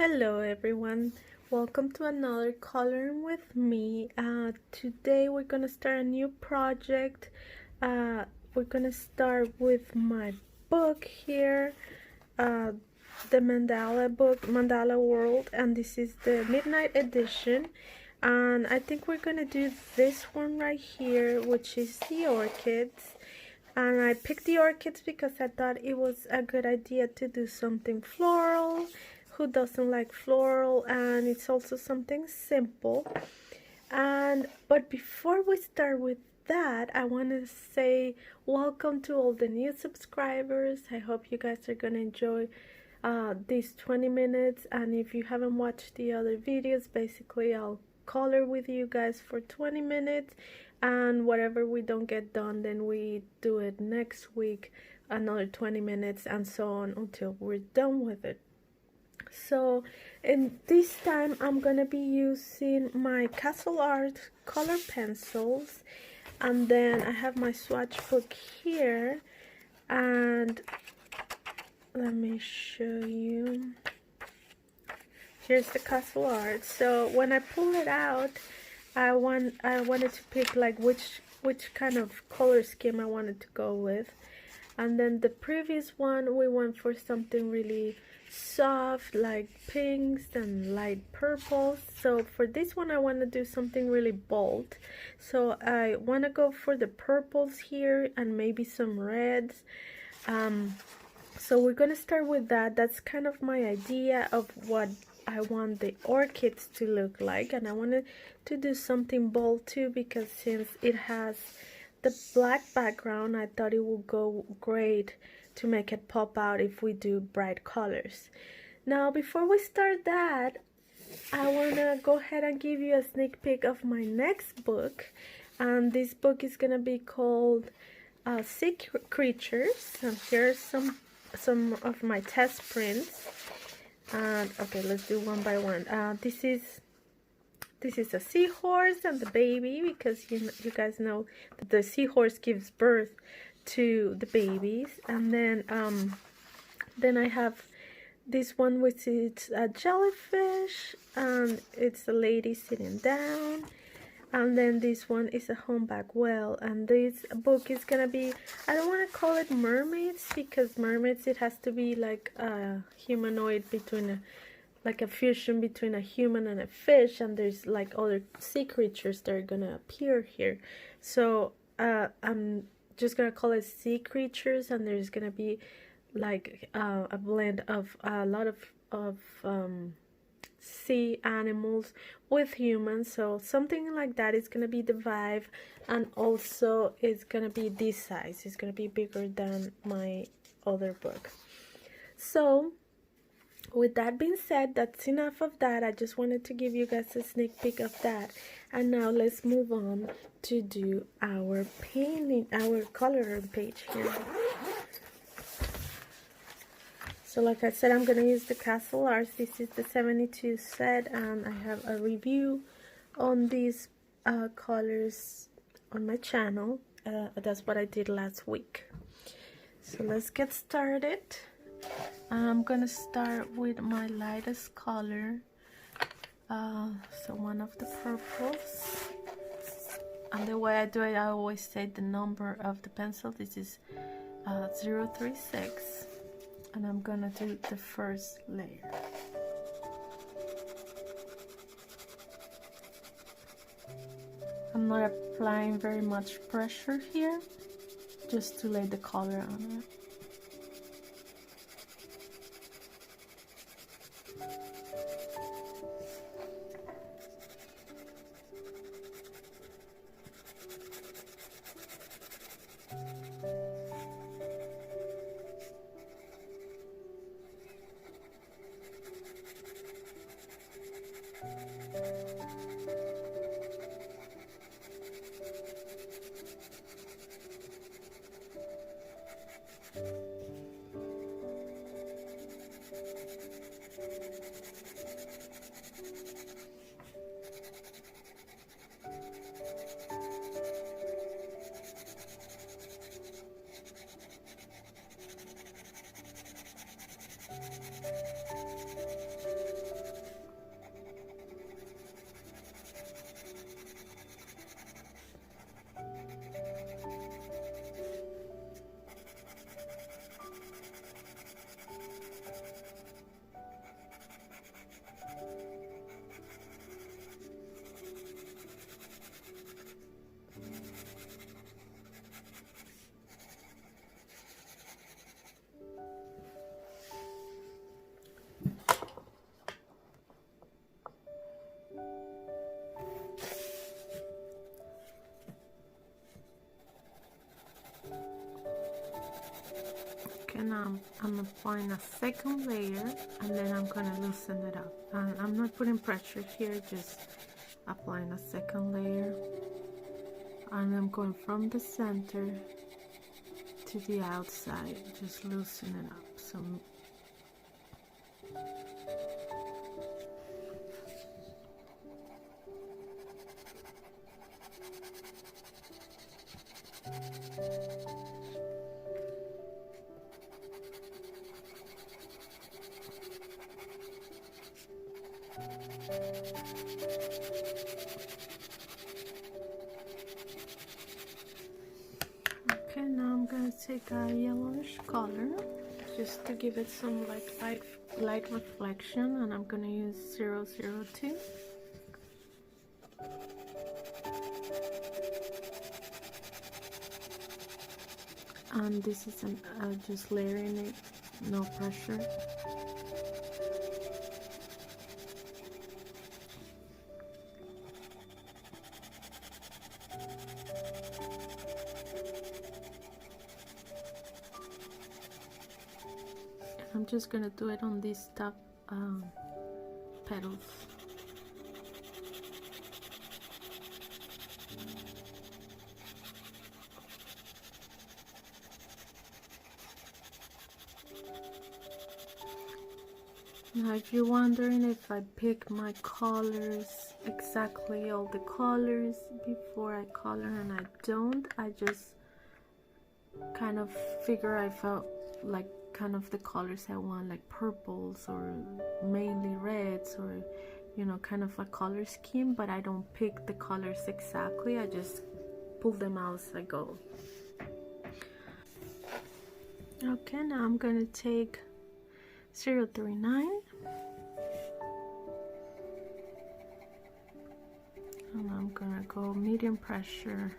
Hello everyone, welcome to another coloring with me. Today we're gonna start a new project. We're gonna start with my book here, the Mandala book, Mandala World, and this is the midnight edition. And I think we're gonna do this one right here, which is the orchids. And I picked the orchids because I thought it was a good idea to do something floral. Who doesn't like floral? And it's also something simple. But before we start with that, I want to say welcome to all the new subscribers. I hope you guys are gonna enjoy these 20 minutes. And if you haven't watched the other videos, basically I'll color with you guys for 20 minutes, and whatever we don't get done, then we do it next week, another 20 minutes, and so on until we're done with it. So in this time I'm gonna be using my Castle Art color pencils, and then I have my swatch book here, and let me show you. Here's the Castle Art. So when I pull it out, I wanted to pick like which kind of color scheme I wanted to go with. And then the previous one, we went for something really soft, like pinks and light purples. So for this one I want to do something really bold, so I want to go for the purples here and maybe some reds. So we're gonna start with that. That's kind of my idea of what I want the orchids to look like, and I wanted to do something bold too, because since it has the black background, I thought it would go great to make it pop out if we do bright colors. Now before we start that, I want to go ahead and give you a sneak peek of my next book, and this book is gonna be called Sea Creatures, and here's some of my test prints. And okay, let's do one by one. This is a seahorse and the baby, because you guys know that the seahorse gives birth to the babies. And then I have this one, which is a jellyfish, and it's a lady sitting down. And then this one is a humpback whale, and this book is gonna be, I don't want to call it mermaids, because mermaids, it has to be like a humanoid between like a fusion between a human and a fish, and there's like other sea creatures that are gonna appear here. So I'm just gonna call it Sea Creatures, and there's gonna be like a blend of a lot of sea animals with humans, so something like that is gonna be the vibe. And also it's gonna be this size, it's gonna be bigger than my other book. So with that being said, that's enough of that. I just wanted to give you guys a sneak peek of that, and now let's move on to do our painting, our coloring page here. So like I said, I'm going to use the Castle Arts. This is the 72 set, and I have a review on these colors on my channel. That's what I did last week. So let's get started. I'm going to start with my lightest color. So one of the purples. And the way I do it, I always say the number of the pencil. This is 036. And I'm gonna do the first layer. I'm not applying very much pressure here, just to lay the color on it. now I'm applying a second layer, and then I'm gonna loosen it up. I'm not putting pressure here, just applying a second layer, and I'm going from the center to the outside, just loosen it up. So okay, now I'm gonna take a yellowish color just to give it some like light reflection, and I'm gonna use 002. And this is just layering it, no pressure. I'm just gonna do it on these top petals. Now, if you're wondering if I pick my colors, exactly all the colors before I color, and I don't, I just kind of figure I felt like kind of the colors I want, like purples or mainly reds, or you know, kind of a color scheme, but I don't pick the colors exactly, I just pull them out as I go. Okay, now I'm gonna take 039 and I'm gonna go medium pressure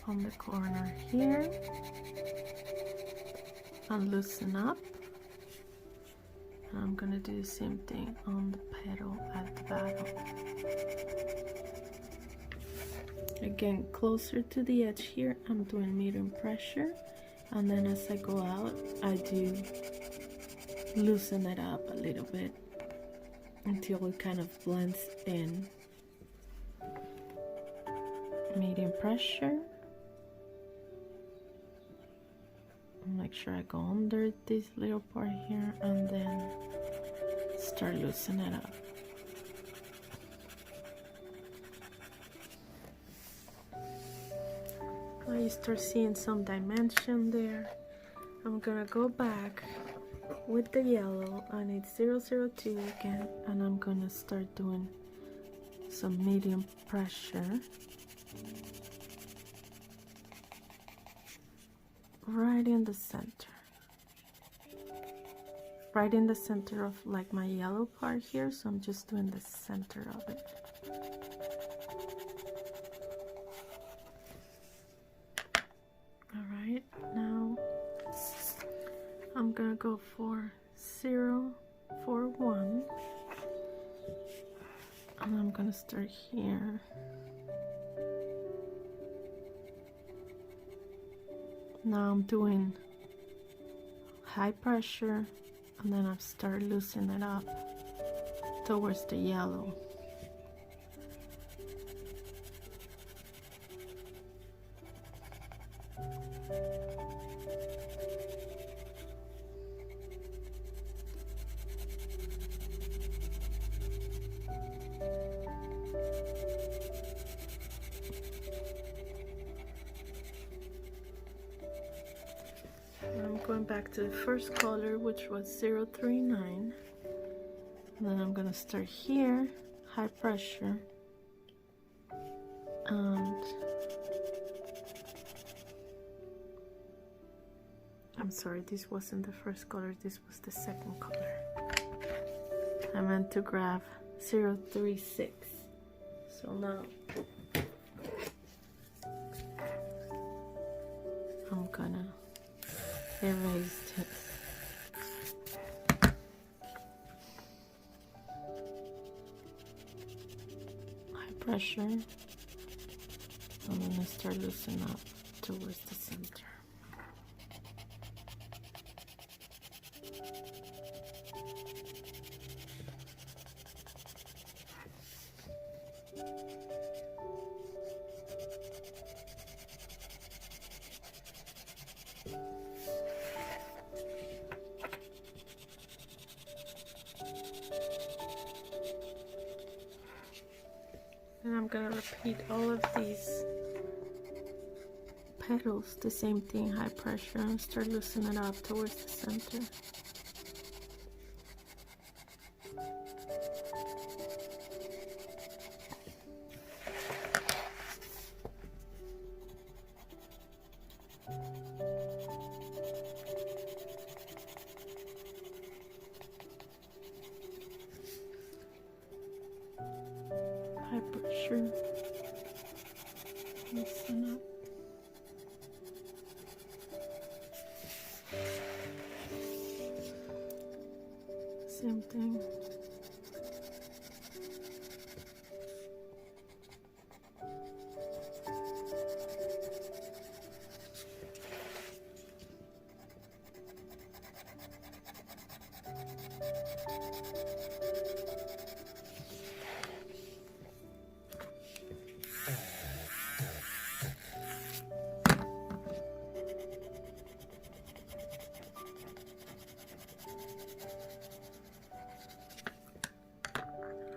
on the corner here and loosen up. And I'm gonna do the same thing on the petal at the bottom. Again, closer to the edge here, I'm doing medium pressure, and then as I go out, I do loosen it up a little bit until it kind of blends in. Medium pressure. Make sure I go under this little part here and then start loosening it up. Now you start seeing some dimension there. I'm gonna go back with the yellow, and it's 002 again, and I'm gonna start doing some medium pressure right in the center, right in the center of like my yellow part here, so I'm just doing the center of it. All right, now I'm gonna go for 041, and I'm gonna start here. Now I'm doing high pressure, and then I start loosening it up towards the yellow. I'm going back to the first color, which was 039, and then I'm gonna start here, high pressure, and I'm sorry, this wasn't the first color, this was the second color. I meant to grab 036. So now I'm gonna erase it. High pressure. I'm gonna start loosening up towards the center. I'm gonna repeat all of these petals, the same thing, high pressure, and start loosening it up towards the center. High pressure, loosen up. Same thing.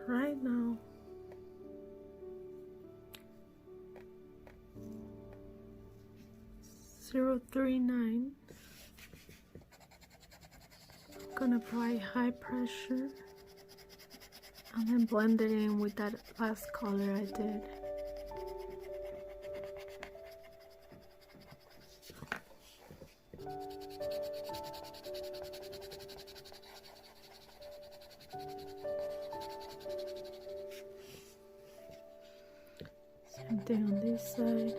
Right now, zero 039. I'm gonna apply high pressure and then blend it in with that last color I did. Same thing on this side.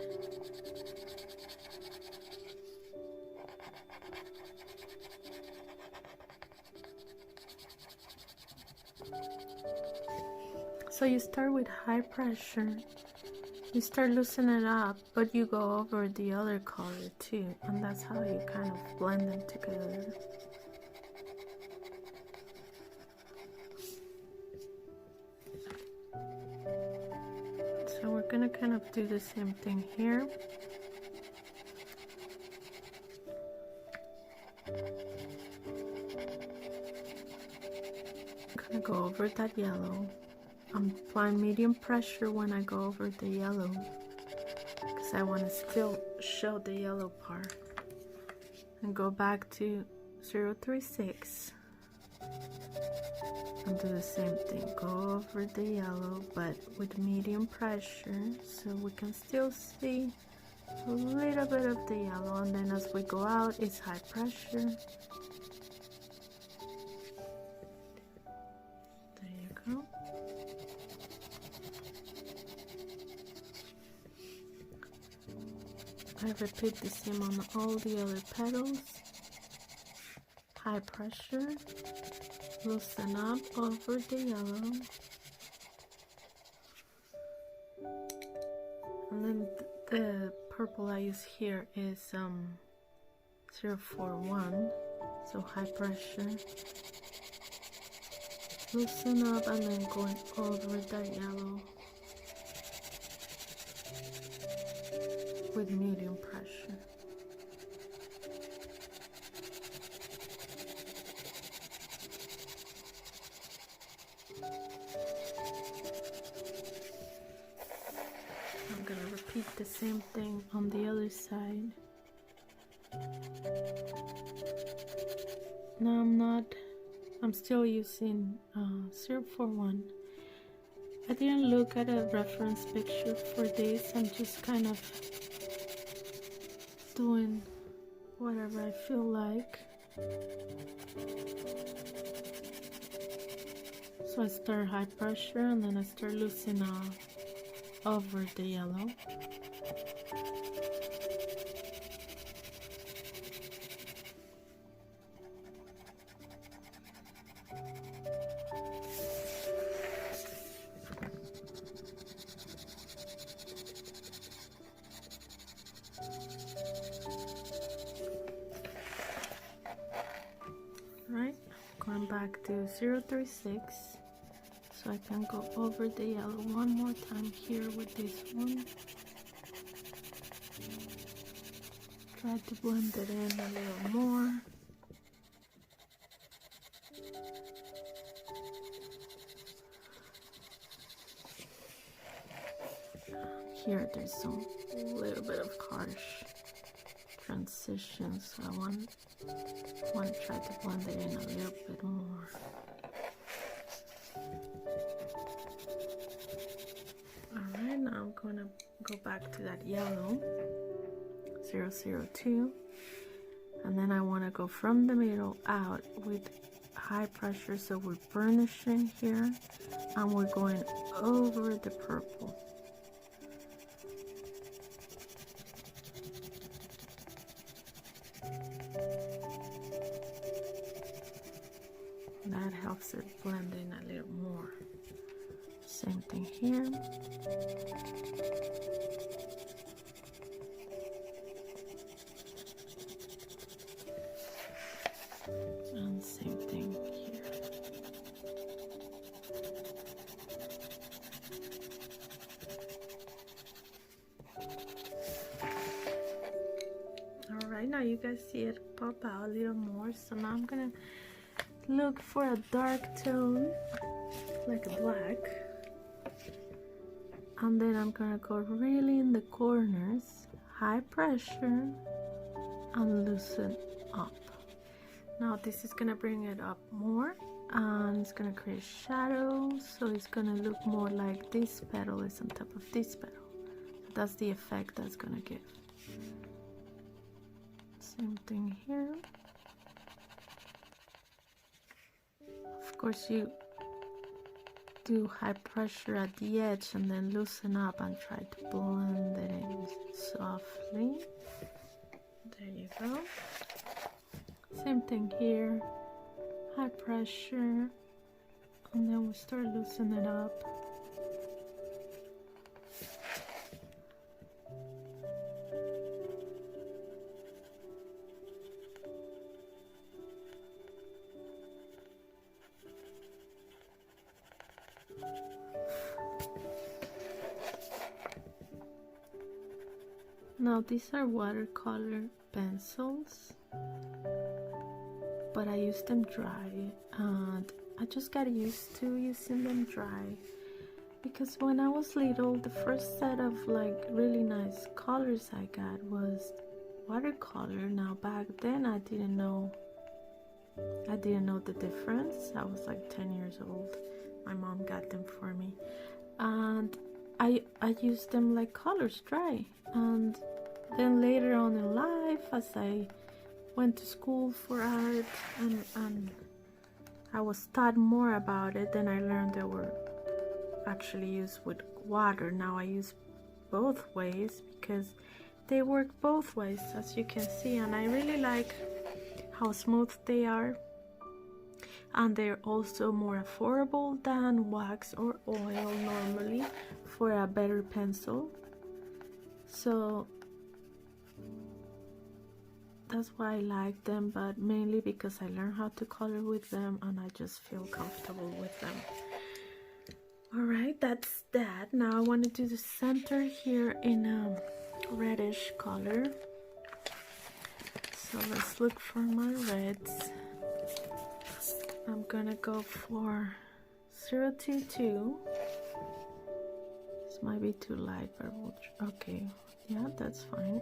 So you start with high pressure, you start loosening it up, but you go over the other color too, and that's how you kind of blend them together. So we're gonna kind of do the same thing here. I'm gonna go over that yellow. I'm applying medium pressure when I go over the yellow because I want to still show the yellow part. And go back to 036 and do the same thing. Go over the yellow but with medium pressure so we can still see a little bit of the yellow, and then as we go out it's high pressure. There you go. I repeat the same on all the other petals. High pressure, loosen up over the yellow, and then the purple I use here is 041, so high pressure, loosen up, and then going over that yellow with medium pressure. I'm gonna repeat the same thing on the other side. No, I'm still using 041. I didn't look at a reference picture for this. I'm just kind of doing whatever I feel like. So I start high pressure and then I start loosening off over the yellow. Right, going back to 036 so I can go over the yellow one more time here with this one. Try to blend it in a little more. Here there's some little bit of harsh transitions, so I want to try to blend it in a little bit more. Alright, now I'm gonna go back to that yellow 002, and then I want to go from the middle out with high pressure, so we're burnishing here and we're going over the purple. That helps it blend in a little more. Same thing here. And same thing here. Alright, now you guys see it pop out a little more. So now I'm gonna look for a dark tone, like a black. And then I'm gonna go really in the corners, high pressure, and loosen up. Now this is gonna bring it up more, and it's gonna create shadows, so it's gonna look more like this petal is on top of this petal. That's the effect that's gonna give. Same thing here. Of course, you do high pressure at the edge and then loosen up and try to blend it in softly. There you go. Same thing here, high pressure, and then we start loosening it up. Now these are watercolor pencils, but I use them dry, and I just got used to using them dry, because when I was little, the first set of like really nice colors I got was watercolor. Now back then I didn't know the difference. I was like 10 years old. My mom got them for me, and I used them like colors dry. And then later on in life, as I went to school for art and I was taught more about it, then I learned they were actually used with water. Now I use both ways because they work both ways, as you can see, and I really like how smooth they are, and they're also more affordable than wax or oil normally for a better pencil. So that's why I like them, but mainly because I learned how to color with them and I just feel comfortable with them. Alright, that's that. Now I want to do the center here in a reddish color. So let's look for my reds. I'm gonna go for 022. This might be too light, but we'll okay, yeah, that's fine.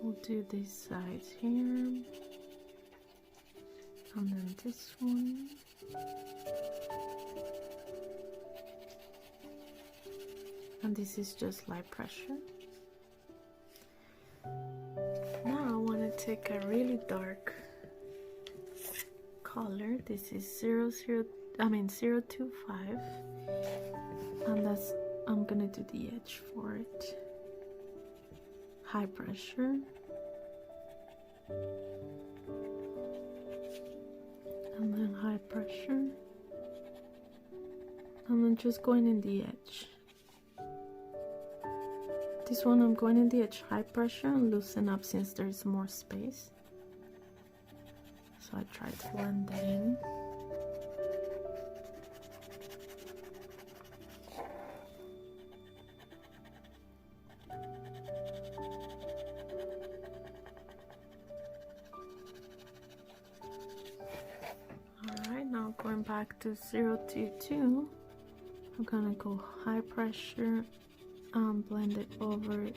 We'll do these sides here, and then this one. And this is just light pressure. Now I want to take a really dark color. This is 025, and that's, I'm gonna do the edge for it. High pressure, and then high pressure, and then just going in the edge. This one I'm going in the edge high pressure and loosen up since there's more space. So I try to blend that in. Alright, now going back to 022 I'm gonna go high pressure and blend it over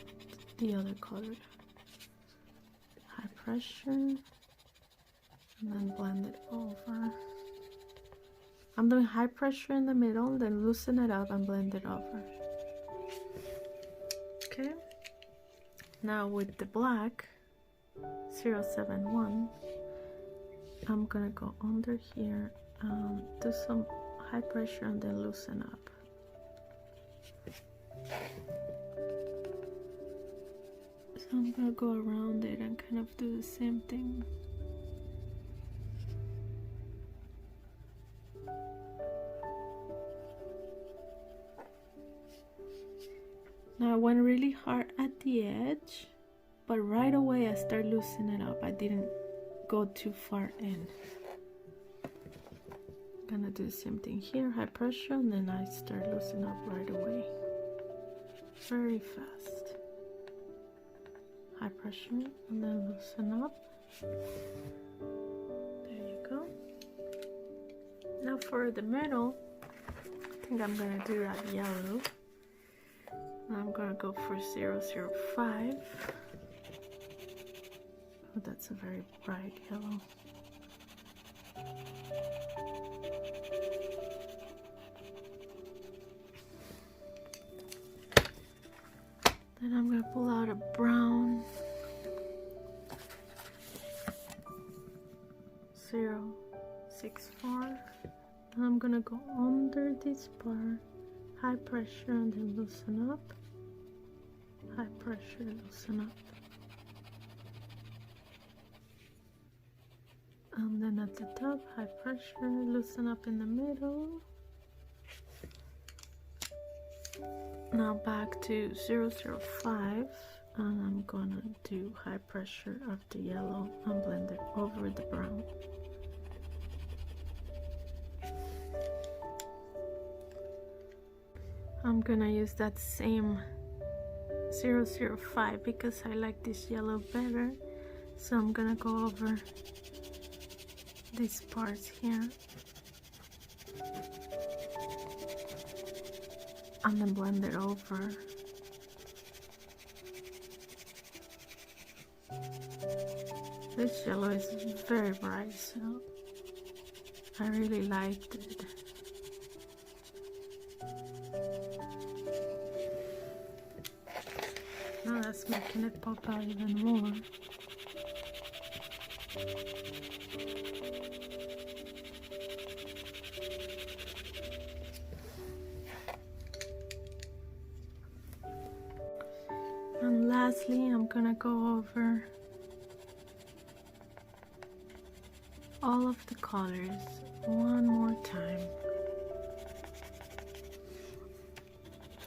the other color. High pressure and then blend it over. I'm doing high pressure in the middle, then loosen it up and blend it over. Okay, now with the black 071, I'm gonna go under here and do some high pressure and then loosen up. So I'm gonna go around it and kind of do the same thing. Now I went really hard at the edge, but right away I start loosening it up. I didn't go too far in. I'm gonna do the same thing here, high pressure, and then I start loosening up right away. Very fast. High pressure, and then loosen up. There you go. Now for the middle, I think I'm gonna do that yellow. I'm gonna go for 005. Oh, that's a very bright yellow. Then I'm gonna pull out a brown 064, and I'm gonna go under this bar, high pressure, and then loosen up. High pressure, loosen up. And then at the top, high pressure, loosen up in the middle. Now back to 005, and I'm gonna do high pressure of the yellow and blend it over the brown. I'm gonna use that same 005 because I like this yellow better, so I'm gonna go over these parts here and then blend it over. This yellow is very bright, so I really liked it. Now that's making it pop out even more. And lastly, I'm gonna go over all of the colors one more time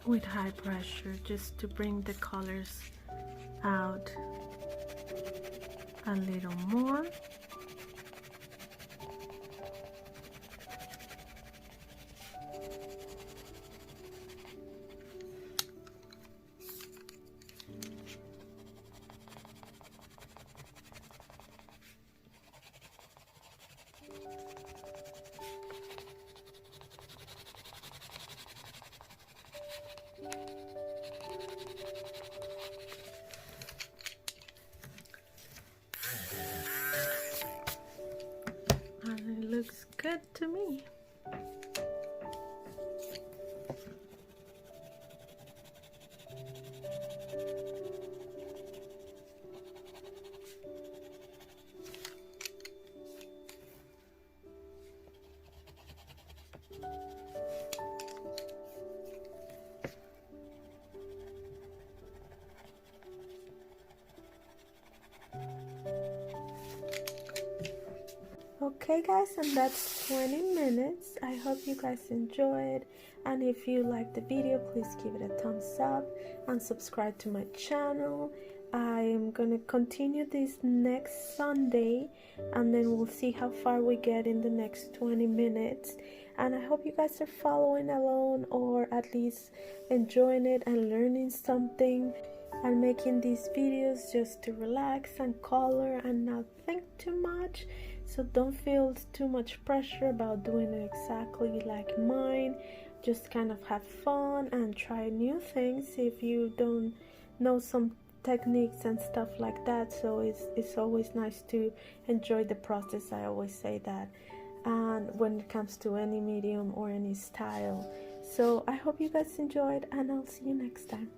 with high pressure, just to bring the colors out a little more. And it looks good to me. Okay guys, and that's 20 minutes. I hope you guys enjoyed, and if you like the video, please give it a thumbs up and subscribe to my channel. I am gonna continue this next Sunday, and then we'll see how far we get in the next 20 minutes. And I hope you guys are following along, or at least enjoying it and learning something. I'm making these videos just to relax and color and not think too much, so don't feel too much pressure about doing it exactly like mine. just kind of have fun and try new things if you don't know some techniques and stuff like that. So it's always nice to enjoy the process. I always say that, and when it comes to any medium or any style. So I hope you guys enjoyed, and I'll see you next time.